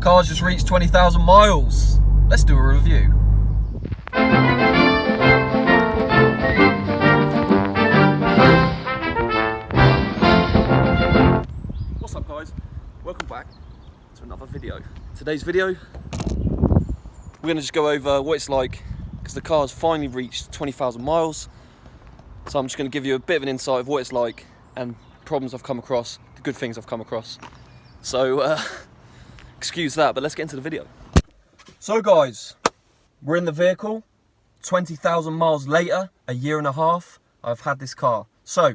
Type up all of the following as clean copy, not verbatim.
car's just reached 20,000 miles. Let's do a review. What's up guys? Welcome back to another video. Today's video, we're going to just go over what it's like because the car's finally reached 20,000 miles. So I'm just going to give you a bit of an insight of what it's like and problems I've come across, the good things I've come across. So excuse that, but let's get into the video. So guys, we're in the vehicle, 20,000 miles later, a year and a half, I've had this car. So,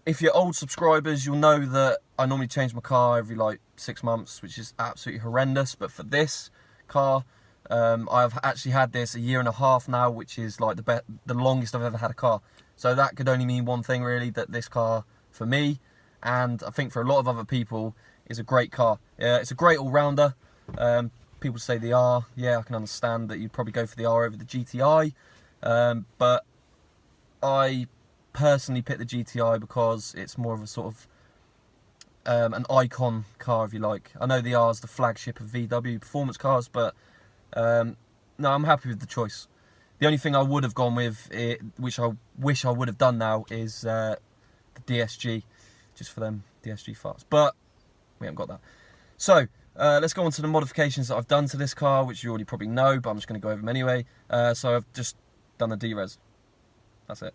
if you're old subscribers, you'll know that I normally change my car every like 6 months, which is absolutely horrendous. But for this car, I've actually had this a year and a half now, which is like the longest I've ever had a car. So that could only mean one thing really, that this car, for me, and I think for a lot of other people, is a great car. It's a great all-rounder. People say the R, yeah, I can understand that you'd probably go for the R over the GTI, but I personally picked the GTI because it's more of a sort of an icon car, if you like. I know the R is the flagship of VW performance cars, but no, I'm happy with the choice. The only thing I would have gone with, which I wish I would have done now, is the DSG, just for them DSG farts, but we haven't got that. So let's go on to the modifications that I've done to this car, which you already probably know, but I'm just going to go over them anyway. So I've just done the D-Res. That's it.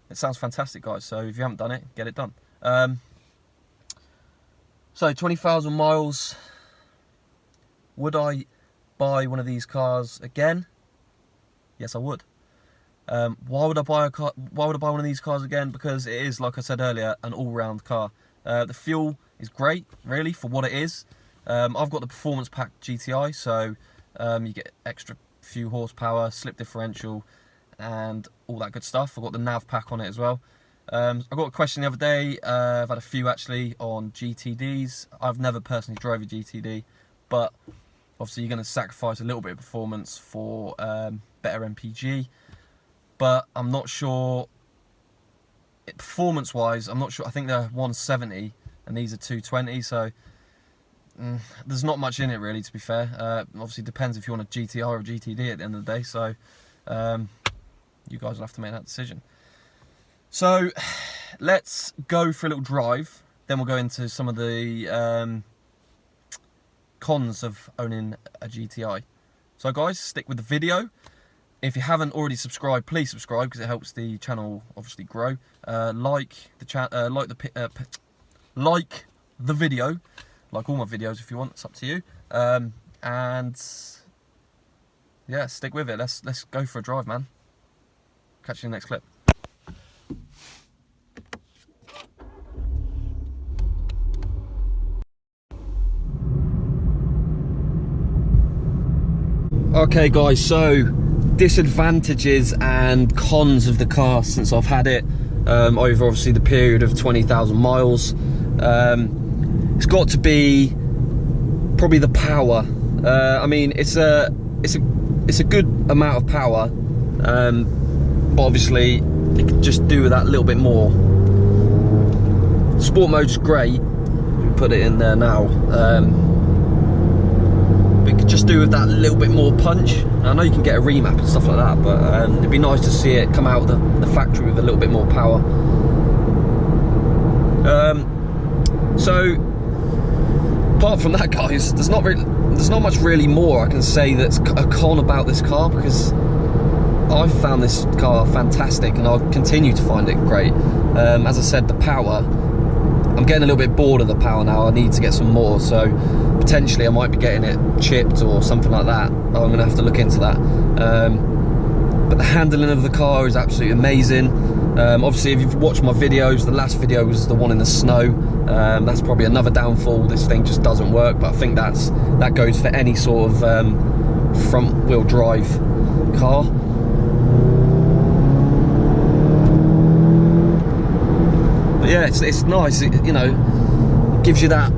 It sounds fantastic, guys, so if you haven't done it, get it done. So 20,000 miles. Would I buy one of these cars again? Yes, I would. Why would I buy a car? Why would I buy one of these cars again? Because it is, like I said earlier, an all-round car. The fuel is great, really, for what it is. I've got the performance pack GTI, so you get extra few horsepower, slip differential, and all that good stuff. I've got the nav pack on it as well. I got a question the other day. I've had a few actually on GTDs. I've never personally drove a GTD, but obviously you're going to sacrifice a little bit of performance for better MPG. But I'm not sure, performance-wise, I'm not sure. I think they're 170 and these are 220, so there's not much in it really, to be fair. Obviously depends if you want a GTI or a GTD at the end of the day, so you guys will have to make that decision. So let's go for a little drive, then we'll go into some of the cons of owning a GTI. So guys, stick with the video. If you haven't already subscribed, please subscribe because it helps the channel obviously grow. Like the video, like all my videos if you want. It's up to you. And yeah, stick with it. Let's go for a drive, man. Catch you in the next clip. Okay, guys. So, disadvantages and cons of the car since I've had it over obviously the period of 20,000 miles. It's got to be probably the power. I mean, it's a good amount of power, but obviously it could just do with that little bit more. Sport mode's great. We put it in there now. Just do with that little bit more punch. I know you can get a remap and stuff like that, but it'd be nice to see it come out of the factory with a little bit more power. So apart from that, guys, there's not much really more I can say that's a con about this car, because I've found this car fantastic and I'll continue to find it great. As I said, the power, I'm getting a little bit bored of the power now. I need to get some more, so potentially I might be getting it chipped or something like that. I'm going to have to look into that. But the handling of the car is absolutely amazing. Obviously, if you've watched my videos, the last video was the one in the snow. That's probably another downfall. This thing just doesn't work, but I think that goes for any sort of front wheel drive car. But yeah, it's nice. You know, gives you that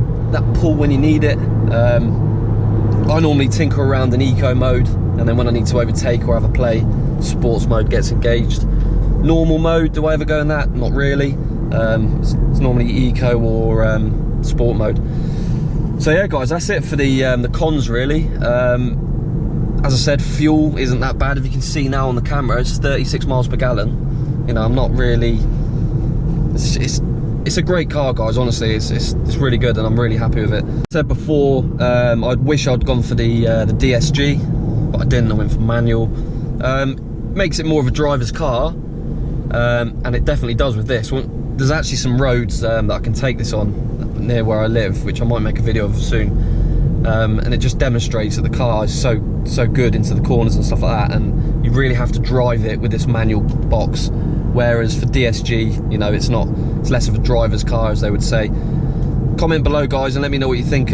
pull when you need it. I normally tinker around in eco mode, and then when I need to overtake or have a play, sports mode gets engaged. Normal mode, do I ever go in that? Not really. It's normally eco or sport mode. So yeah guys, that's it for the cons really. As I said, fuel isn't that bad. If you can see now on the camera, it's 36 miles per gallon. You know, I'm not really, it's a great car guys, honestly. It's really good and I'm really happy with it. As I said before, I wish I'd gone for the DSG, but I didn't. I went for manual. Makes it more of a driver's car, and it definitely does with this. There's actually some roads that I can take this on near where I live, which I might make a video of soon. And it just demonstrates that the car is so good into the corners and stuff like that, and you really have to drive it with this manual box, whereas for DSG, you know, it's less of a driver's car, as they would say. Comment below guys and let me know what you think.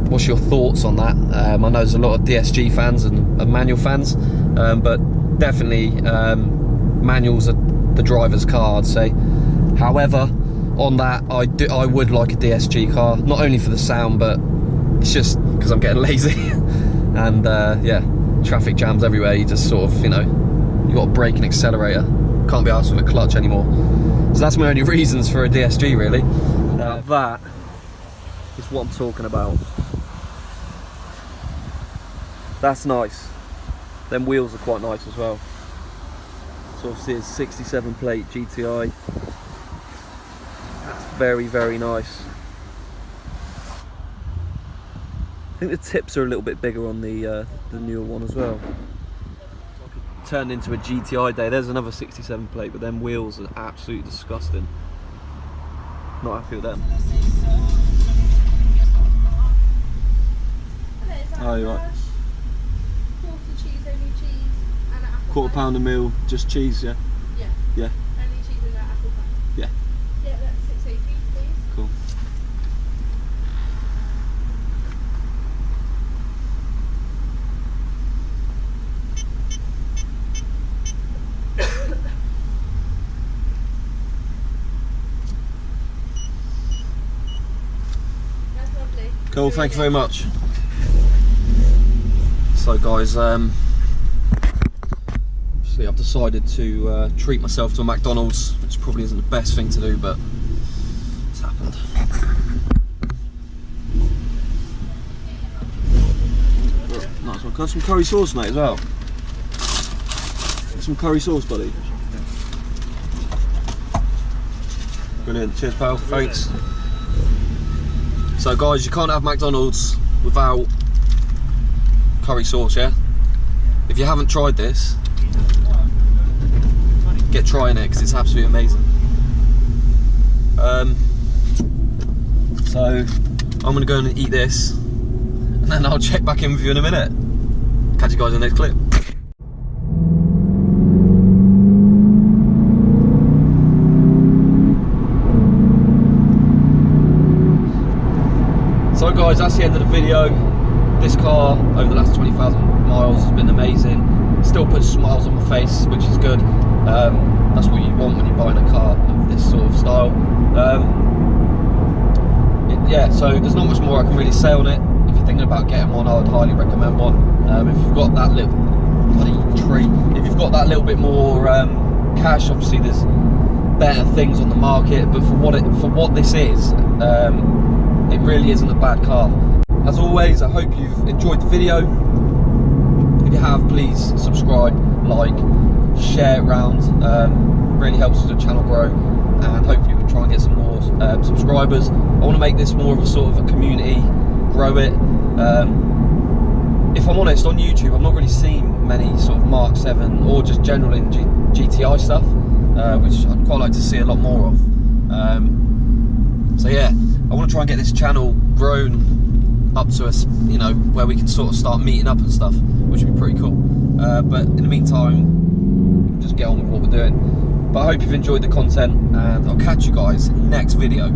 What's your thoughts on that? I know there's a lot of DSG fans and manual fans, but definitely manuals are the driver's car, I'd say. However, on that, I would like a DSG car, not only for the sound, but it's just because I'm getting lazy. And yeah, traffic jams everywhere. You just sort of, you know, you got a brake and accelerator. Can't be arsed with a clutch anymore. So that's my only reasons for a DSG really. Now that is what I'm talking about. That's nice. Them wheels are quite nice as well. So obviously it's 67 plate GTI. That's very nice. I think the tips are a little bit bigger on the newer one as well. Turned into a GTI day. There's another 67 plate, but them wheels are absolutely disgusting. Not happy with them. Oh, you're right. Quarter cheese, only cheese, and an apple Quarter pie. pound a meal, just cheese, yeah? Yeah. Yeah. Only cheese and an apple pie. Yeah. Yeah, that's 6.80, please. Cool. That's lovely. Cool, thank you very much. So guys, obviously I've decided to treat myself to a McDonald's, which probably isn't the best thing to do, but it's happened. Nice one. Can I have some curry sauce, mate, as well? Some curry sauce, buddy. Brilliant. Cheers, pal. Thanks. So guys, you can't have McDonald's without curry sauce, yeah? If you haven't tried this, get trying it because it's absolutely amazing. So I'm gonna go and eat this, and then I'll check back in with you in a minute. Catch you guys in the next clip. So guys, that's the end of the video. This car, over the last 20,000 miles, has been amazing. Still puts smiles on my face, which is good. That's what you want when you're buying a car of this sort of style. Yeah, so there's not much more I can really say on it. If you're thinking about getting one, I would highly recommend one. If you've got that little bloody tree, if you've got that little bit more cash, obviously there's better things on the market. But for what this is, it really isn't a bad car. As always, I hope you've enjoyed the video. If you have, please subscribe, like, share it around. Really helps the channel grow, and hopefully we'll try and get some more subscribers. I want to make this more of a sort of a community, grow it. If I'm honest, on YouTube I've not really seen many sort of Mark 7 or just general in GTI stuff, which I'd quite like to see a lot more of. So yeah, I want to try and get this channel grown up to us, you know, where we can sort of start meeting up and stuff, which would be pretty cool. But in the meantime, just get on with what we're doing. But I hope you've enjoyed the content, and I'll catch you guys next video.